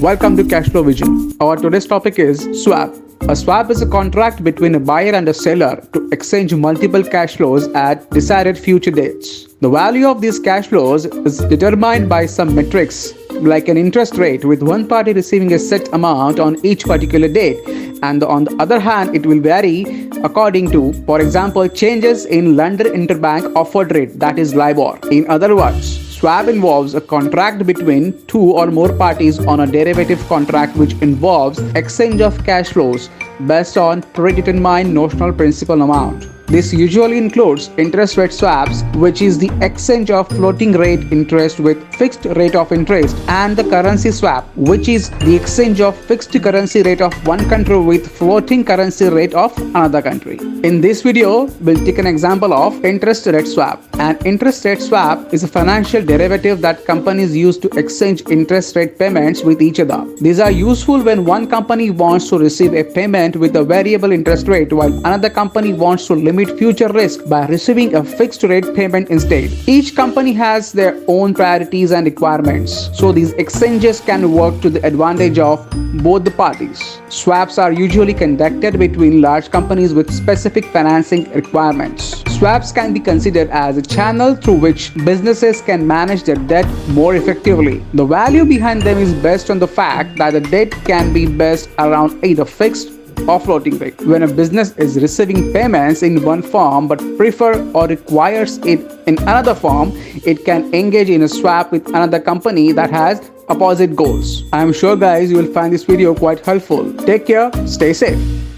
Welcome to Cashflow Vision. Our today's topic is swap. A swap is a contract between a buyer and a seller to exchange multiple cash flows at decided future dates. The value of these cash flows is determined by some metrics like an interest rate, with one party receiving a set amount on each particular date, and on the other hand it will vary according to, for example, changes in London Interbank Offered Rate, that is LIBOR. In other words, swap involves a contract between two or more parties on a derivative contract which involves exchange of cash flows based on predetermined notional principal amount. This usually includes interest rate swaps, which is the exchange of floating rate interest with fixed rate of interest, and the currency swap, which is the exchange of fixed currency rate of one country with floating currency rate of another country. In this video, we'll take an example of interest rate swap. An interest rate swap is a financial derivative that companies use to exchange interest rate payments with each other. These are useful when one company wants to receive a payment with a variable interest rate while another company wants to limit future risk by receiving a fixed rate payment instead. Each company has their own priorities and requirements, so these exchanges can work to the advantage of both the parties. Swaps are usually conducted between large companies with specific financing requirements. Swaps can be considered as a channel through which businesses can manage their debt more effectively. The value behind them is based on the fact that the debt can be based around either fixed or floating rate. When a business is receiving payments in one form but prefer or requires it in another form, it can engage in a swap with another company that has opposite goals. I am sure guys you will find this video quite helpful. Take care, stay safe.